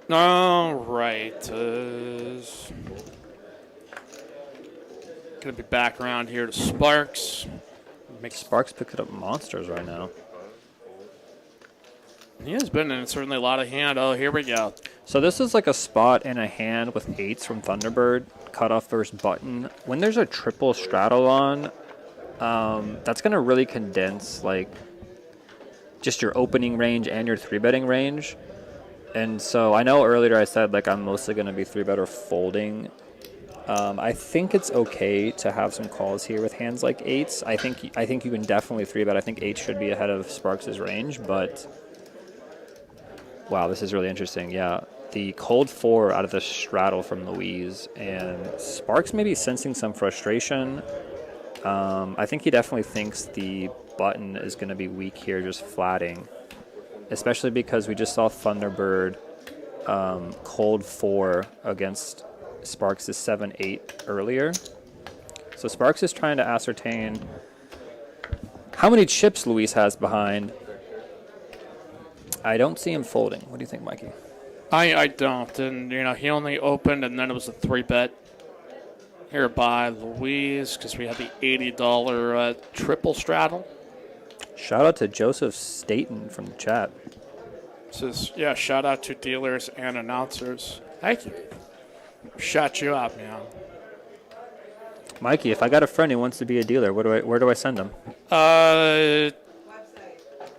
All right. Gonna be back around here to Sparks. Sparks picking up monsters right now. He has been in certainly a lot of hand. Oh, here we go. So this is like a spot in a hand with 8s from Thunderbird, cut off first button. When there's a triple straddle on, that's going to really condense like just your opening range and your 3-betting range. And so I know earlier I said like I'm mostly going to be 3-bet or folding. I think it's okay to have some calls here with hands like 8s. I think you can definitely 3-bet. I think 8 should be ahead of Sparks' range, but wow, this is really interesting. Yeah, the cold 4 out of the straddle from Louise, and Sparks maybe sensing some frustration. I think he definitely thinks the button is going to be weak here, just flatting, especially because we just saw Thunderbird cold 4 against Sparks' 7-8 earlier. So Sparks is trying to ascertain how many chips Louise has behind. I don't see him folding. What do you think, Mikey? I don't. And, he only opened, and then it was a 3-bet here by Louise because we had the $80 triple straddle. Shout out to Joseph Staten from the chat. Says, yeah, shout out to dealers and announcers. Thank you. Shut you up, man. Mikey, if I got a friend who wants to be a dealer, where do I send him?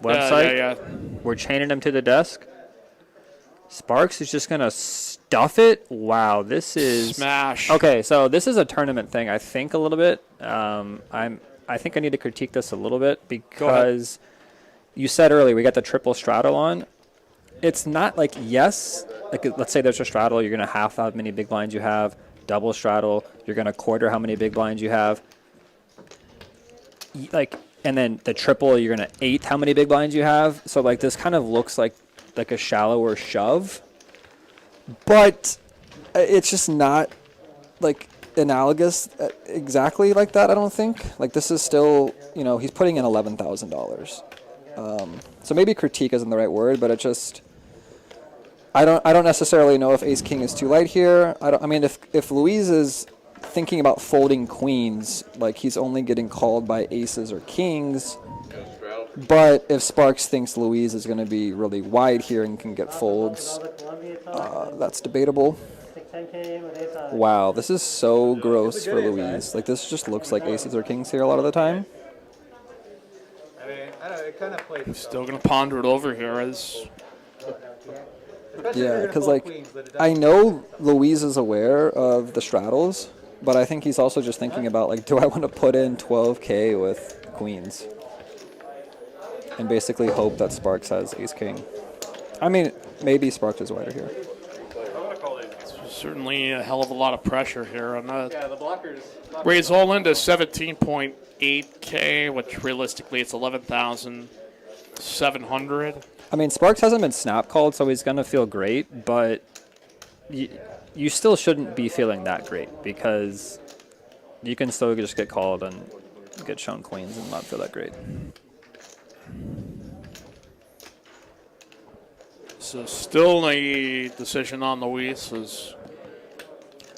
Website? Yeah. We're chaining him to the desk. Sparks is just going to stuff it. Wow, this is... Smash. Okay, so this is a tournament thing, I think, a little bit. I think I need to critique this a little bit because you said earlier we got the triple straddle on. It's not like, yes, like let's say there's a straddle, you're going to half how many big blinds you have. Double straddle, you're going to quarter how many big blinds you have. And then the triple, you're going to eighth how many big blinds you have. So like this kind of looks like a shallower shove, but it's just not like analogous exactly like that. I don't think. Like this is still, he's putting in $11,000. So maybe critique isn't the right word, but it just, I don't necessarily know if Ace King is too light here. I mean, if Louise is thinking about folding queens, like he's only getting called by aces or kings. But if Sparks thinks Louise is going to be really wide here and can get folds, that's debatable. Wow, this is so gross for Louise. Like this just looks like aces or kings here a lot of the time. I'm still going to ponder it over here Yeah, because like I know Louise is aware of the straddles, but I think he's also just thinking about like, do I want to put in 12K with queens? And basically hope that Sparks has ace-king. I mean, maybe Sparks is wider here. certainly a hell of a lot of pressure here on that. Yeah, the blockers. Raise all into 17.8K, which realistically it's 11,700. I mean, Sparks hasn't been snap called, so he's going to feel great, but you still shouldn't be feeling that great because you can still just get called and get shown queens and not feel that great. So still a decision on Luis.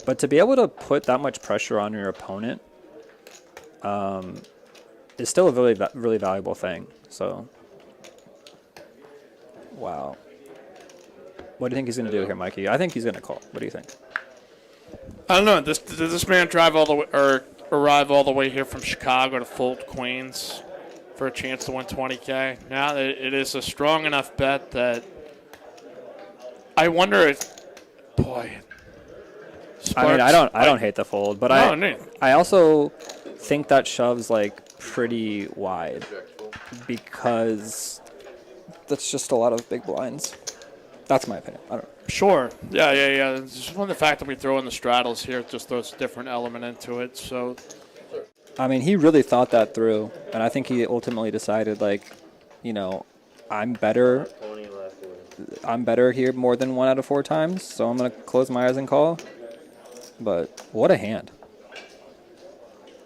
But to be able to put that much pressure on your opponent is still a really valuable thing. So, wow. What do you think he's going to do here, Mikey? I think he's going to call. What do you think? I don't know. Does this man drive all the way or arrive all the way here from Chicago to fold queens for a chance to win 20K? Now it is a strong enough bet that I wonder if, boy. Sparks, I mean, I don't hate the fold, but I also think that shoves like pretty wide because that's just a lot of big blinds. That's my opinion. I don't know. Sure. Yeah. Just one of the fact that we throw in the straddles here just throws a different element into it. So, I mean, he really thought that through, and I think he ultimately decided, like, I'm better here more than 1 out of 4 times, so I'm going to close my eyes and call. But what a hand.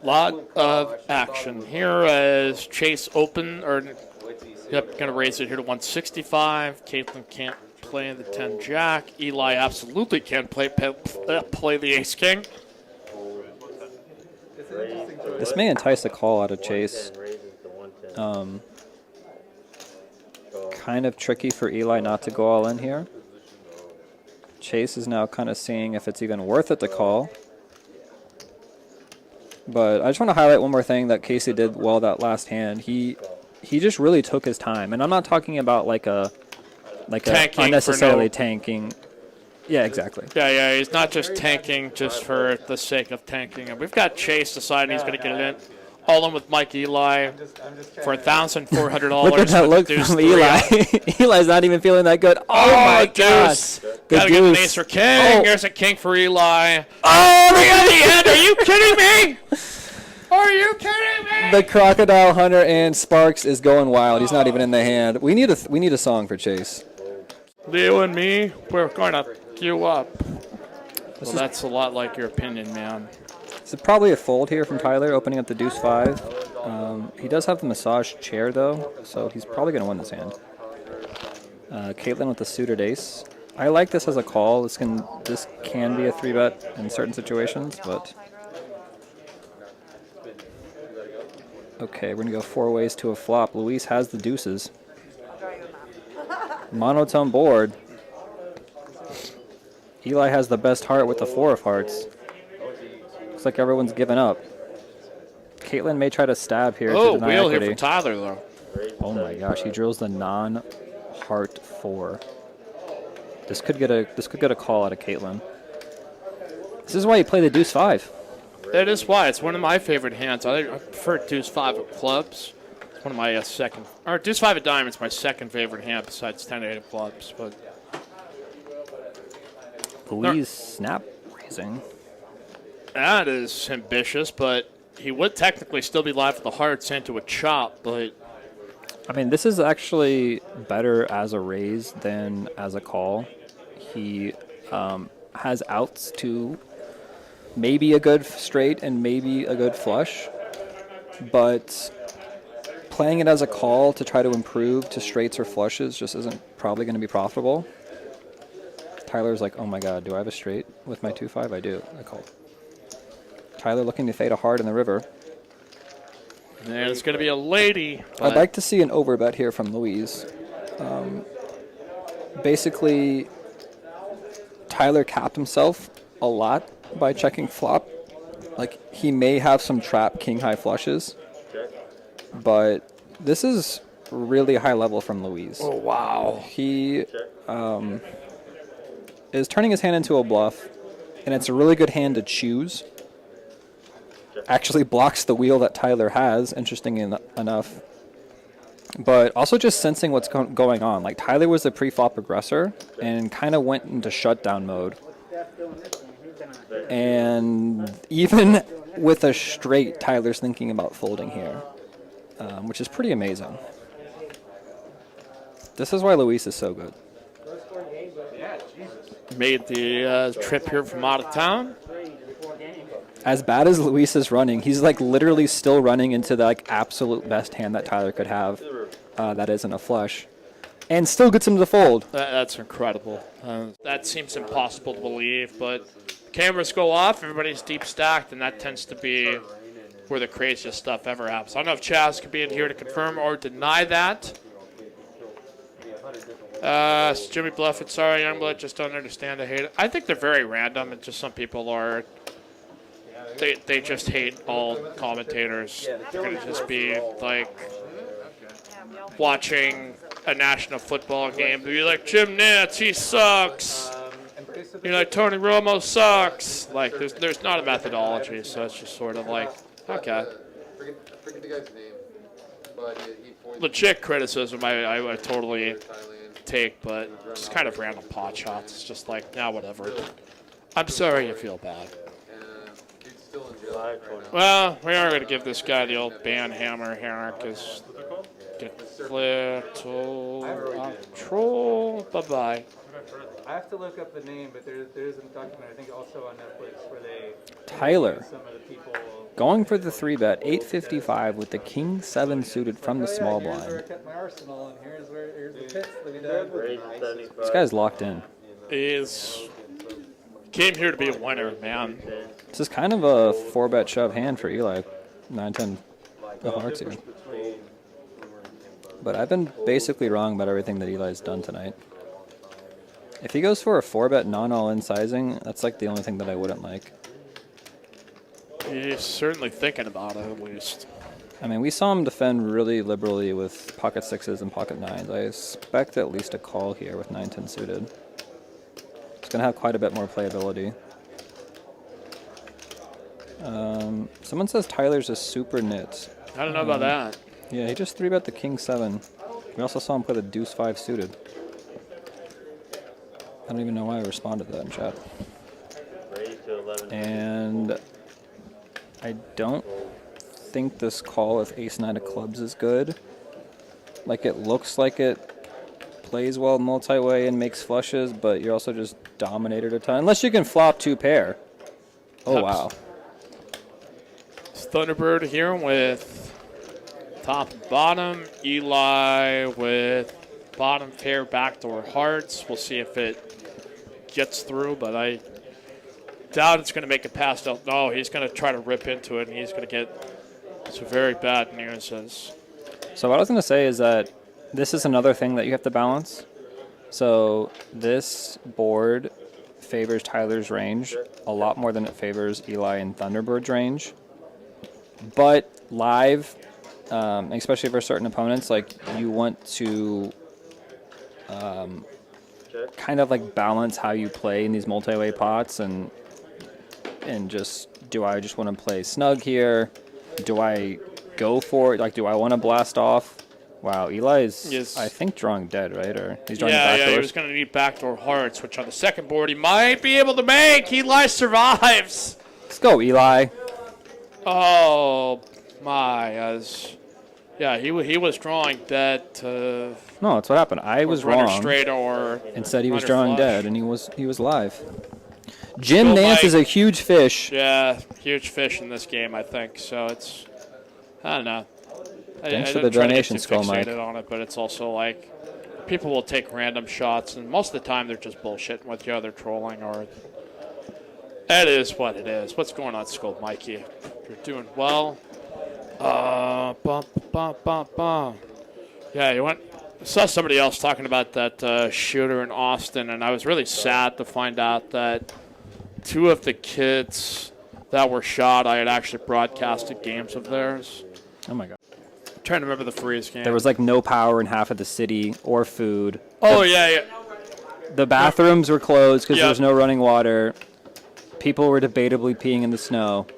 Lot of action here as Chase going to raise it here to 165. Caitlin can't playing the 10 Jack. Eli absolutely can play the Ace King. This may entice a call out of Chase. Kind of tricky for Eli not to go all in here. Chase is now kind of seeing if it's even worth it to call. But I just want to highlight one more thing that Casey did well that last hand. He just really took his time, and I'm not talking about like a unnecessarily tanking. Yeah, exactly. Yeah, he's not just tanking just for the sake of tanking. And we've got Chase deciding he's going to get it in. All in with Mike Eli for $1,400. Look at that look from Eli. Eli's not even feeling that good. Oh my gosh. Gotta get an ace or king. Oh. There's a king for Eli. Oh, Look at the end. Are you kidding me? Are you kidding me? The Crocodile Hunter and Sparks is going wild. He's not even in the hand. We need a song for Chase. Leo and me, we're going to queue up. Well, that's a lot like your opinion, man. It's probably a fold here from Tyler, opening up the deuce 5. He does have the massage chair, though, so he's probably going to win this hand. Caitlin with the suited ace. I like this as a call. This can be a 3-bet in certain situations, but... Okay, we're going to go 4 ways to a flop. Luis has the deuces. Monotone board. Eli has the best heart with the 4 of hearts. Looks like everyone's given up. Caitlin may try to stab here to deny wheel equity. here from Tyler, though. Oh my gosh, he drills the non-heart 4. This could get a call out of Caitlin. This is why you play the deuce 5. That is why. It's one of my favorite hands. I prefer deuce 5 of clubs. It's one of my deuce 5 of diamonds, my second favorite hand besides 10-8 of clubs. But Louise snap raising. That is ambitious, but he would technically still be live with the hearts into a chop, but... I mean, this is actually better as a raise than as a call. He has outs to maybe a good straight and maybe a good flush, but playing it as a call to try to improve to straights or flushes just isn't probably going to be profitable. Tyler's like, oh my god, do I have a straight with my 2-5? I do. I call. Tyler looking to fade a heart in the river. And it's going to be a lady. I'd like to see an overbet here from Louise. Basically, Tyler capped himself a lot by checking flop. Like, he may have some trap king-high flushes, but this is really high level from Louise. Oh, wow. He is turning his hand into a bluff, and it's a really good hand to choose. Actually blocks the wheel that Tyler has, interesting enough. But also just sensing what's going on. Like, Tyler was the pre-flop aggressor and kind of went into shutdown mode. And even with a straight, Tyler's thinking about folding here, which is pretty amazing. This is why Luis is so good. Made the trip here from out of town. As bad as Luis is running, he's like literally still running into the absolute best hand that Tyler could have. That isn't a flush, and still gets him to fold. That's incredible. That seems impossible to believe, but cameras go off, everybody's deep stacked, and that tends to be where the craziest stuff ever happens. I don't know if Chaz could be in here to confirm or deny that. Jimmy Bluffing, sorry, Youngblood, just don't understand. I hate it. I think they're very random. It's just some people are. They just hate all commentators. They're going to just be like watching a national football game. They'll be like, Jim Nantz, he sucks. You're like, Tony Romo sucks. Like, there's not a methodology, so it's just sort of like, okay. Forget the guy's name. Legit criticism I would totally take, but just kind of random pot shots. It's just like, nah, whatever. I'm sorry you feel bad. Still in jail. Well, we are going to give this guy the old band hammer here because get little troll. Bye-bye. I have to look up the name, but there is a documentary, I think also on Netflix, where they Tyler. some of the people. Going for the 3-bet, 855 with the king 7 suited from the small Here's where I blind. kept my arsenal, and here's the pits that we dug. This guy's locked in. He came here to be a winner, man. This is kind of a 4-bet shove hand for Eli. 9-10 of hearts here. But I've been basically wrong about everything that Eli's done tonight. If he goes for a 4-bet non-all-in sizing, that's like the only thing that I wouldn't like. He's certainly thinking about it, at least. I mean, we saw him defend really liberally with pocket 6s and pocket 9s. I expect at least a call here with 9-10 suited. It's going to have quite a bit more playability. Someone says Tyler's a super nit. I don't know about that. Yeah, he just 3-bet the king 7. We also saw him play the deuce 5 suited. I don't even know why I responded to that in chat. And I don't think this call with ace 9 of clubs is good. Like, it looks like it plays well multi-way and makes flushes, but you're also just dominated a ton. Unless you can flop 2 pair. Oh, wow. It's Thunderbird here with top and bottom. Eli with bottom pair backdoor hearts. We'll see if it gets through, but I doubt it's going to make it past. No, he's going to try to rip into it, and he's going to get some very bad news. So what I was going to say is that this is another thing that you have to balance. So this board favors Tyler's range a lot more than it favors Eli and Thunderbird's range. But live, especially for certain opponents, like you want to kind of like balance how you play in these multi-way pots and just, do I just want to play snug here? Do I go for it? Like, do I want to blast off? Wow, Eli is, I think, drawing dead, right? Or he's drawing backdoors? Yeah, he was going to need backdoor hearts, which on the second board he might be able to make. Eli survives. Let's go, Eli. Oh, my. Yeah, he was drawing dead to... No, that's what happened. I was runner wrong. Straight or and said he was runner drawing flush. dead, and he was live. Jim Go Nance Mike. is a huge fish. Yeah, huge fish in this game, I think. So it's, I don't know. Thanks I for don't the try to get donation, too Skull Mike. fixated on it, but it's also like people will take random shots, and most of the time they're just bullshitting with you. They're trolling, or it is what it is. What's going on, Skull Mikey? You're doing well. Yeah, you went. I saw somebody else talking about that shooter in Austin, and I was really sad to find out that 2 of the kids that were shot, I had actually broadcasted games of theirs. Oh my god. I'm trying to remember the Freeze game. There was like no power in half of the city or food. Oh, yeah. The bathrooms were closed because Yeah. there was no running water. People were debatably peeing in the snow.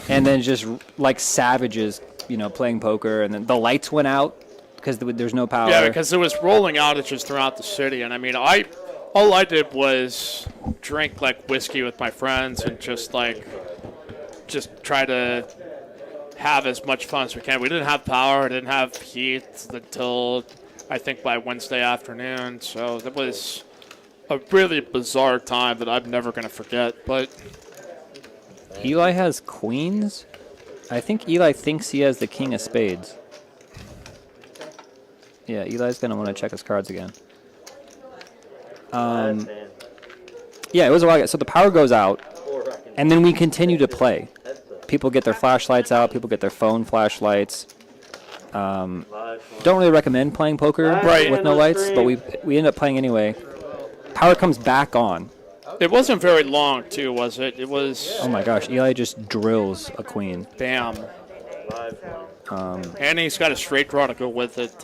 And then just like savages, playing poker. And then the lights went out because there's no power. Yeah, because there was rolling outages throughout the city. And I mean, all I did was drink like whiskey with my friends and just try to have as much fun as we can. We didn't have power, didn't have heat until I think by Wednesday afternoon. So that was a really bizarre time that I'm never going to forget. But Eli has queens. I think Eli thinks he has the king of spades. Yeah, Eli's going to want to check his cards again. Yeah, it was a while ago. So the power goes out, and then we continue to play. People get their flashlights out. People get their phone flashlights. Don't really recommend playing poker with no lights, but we end up playing anyway. Power comes back on. it wasn't very long, too, was it? It was... Oh, my gosh. Eli just drills a queen. Bam. And he's got a straight draw to go with it.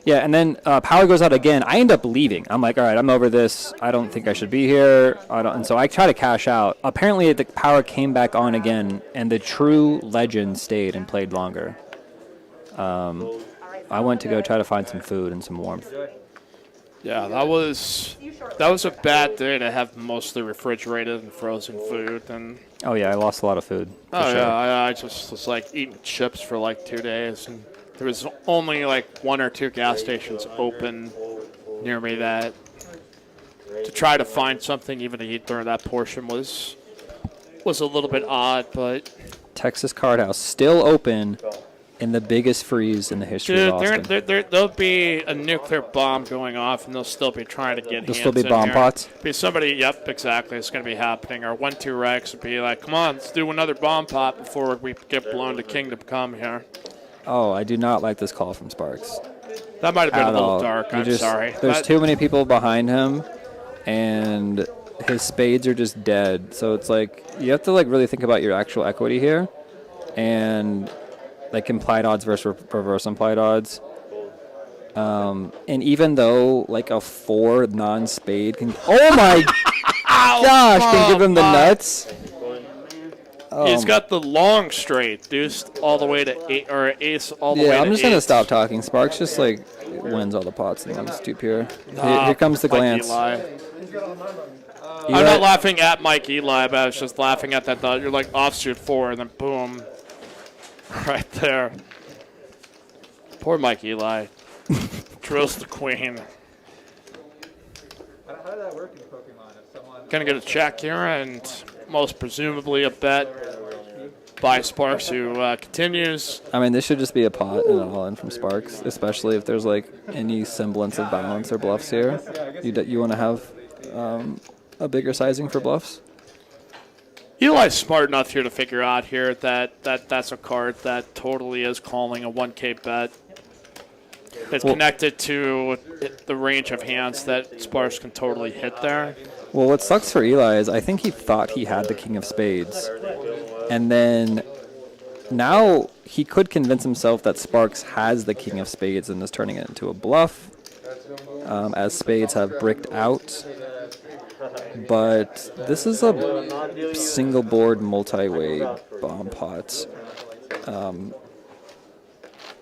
Yeah, and then power goes out again. I end up leaving. I'm like, all right, I'm over this. I don't think I should be here. And so I try to cash out. Apparently, the power came back on again, and the true legend stayed and played longer. I went to go try to find some food and some warmth. Yeah, that was a bad day to have mostly refrigerated and frozen food. And Oh yeah, I lost a lot of food. For oh sure. yeah, I just was like eating chips for like 2 days, and there was only like 1 or 2 gas stations open near me that to try to find something even to eat during that portion was a little bit odd, but Texas Card House still open in the biggest freeze in the history of Austin. there'll be a nuclear bomb going off, and they'll still be trying to get There'll hands still be in bomb here. pots? Be somebody, yep, exactly. It's going to be happening. Or 1-2 Rex would be like, come on, let's do another bomb pot before we get blown to Kingdom Come here. Oh, I do not like this call from Sparks. That might have been At a little all. dark. You I'm just- sorry. There's But- too many people behind him, and his spades are just dead. So it's like you have to like really think about your actual equity here, and like implied odds versus reverse implied odds. And even though like a 4 non-spade can, oh my gosh, can give him the nuts. He's got the long straight, deuce all the way to 8, or ace all the way to Yeah, I'm just gonna 8. stop talking. Sparks just like wins all the pots and runs too pure. Here comes the Mike glance. Eli. Eli- I'm not laughing at Mike Eli, but I was just laughing at that thought. You're like offsuit 4, and then boom. Right there. Poor Mike Eli. Drills the queen. How did that work in Pokemon? If someone Gonna get a check here, and most presumably a bet by Sparks, who continues. I mean, this should just be a pot and an all-in from Sparks, especially if there's like any semblance of balance or bluffs here. You want to have a bigger sizing for bluffs. Eli's smart enough here to figure out here that that's a card that totally is calling a 1K bet. It's connected to the range of hands that Sparks can totally hit there. Well, what sucks for Eli is I think he thought he had the king of spades, and then now he could convince himself that Sparks has the king of spades and is turning it into a bluff, as spades have bricked out. But this is a single board multi-way bomb pot.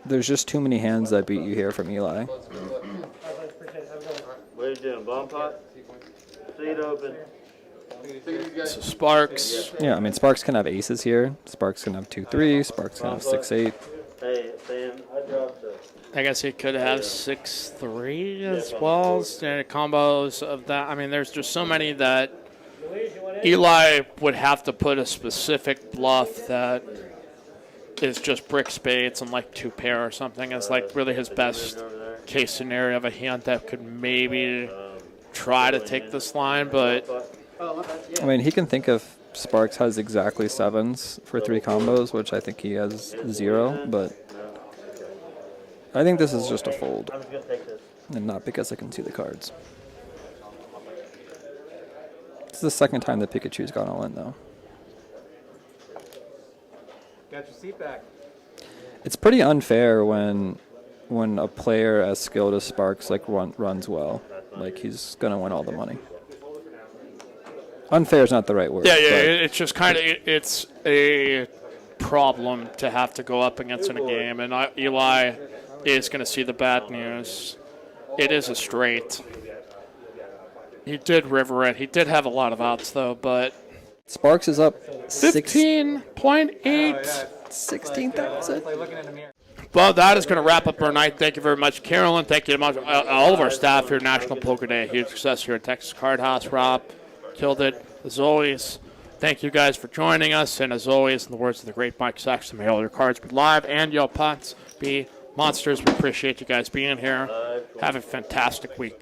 There's just too many hands that beat you here from Eli. What are you doing, bomb pot? Seat open. So Sparks, Yeah, I mean, Sparks can have aces here. Sparks can have 2-3. Sparks can have 6-8. Hey, Sam, I dropped a... I guess he could have 6-3 as well. Standard combos of that. I mean, there's just so many that Eli would have to put a specific bluff that is just brick spades and like 2 pair or something as like really his best case scenario of a hand that could maybe try to take this line, but I mean, he can think of Sparks has exactly 7s for 3 combos, which I think he has 0, but I think this is just a fold, I'm just gonna take this. and not because I can see the cards. This is the second time that Pikachu's gone all in, though. got your seat back. It's pretty unfair when a player as skilled as Sparks like runs well. Like, he's gonna win all the money. Unfair is not the right word. yeah, but it's just kind of it's a problem to have to go up against in a game, and Eli is going to see the bad news. It is a straight. He did river it. He did have a lot of outs though, but Sparks is up 15.8. 16,000. Like looking in the mirror. Well, that is going to wrap up our night. Thank you very much, Carolyn. Thank you much, all of our staff here at National Poker Day. Huge success here at Texas Card House. Rob killed it, as always. Thank you guys for joining us. And as always, in the words of the great Mike Sexton, may all your cards be live and your pots be monsters. We appreciate you guys being here. Have a fantastic week.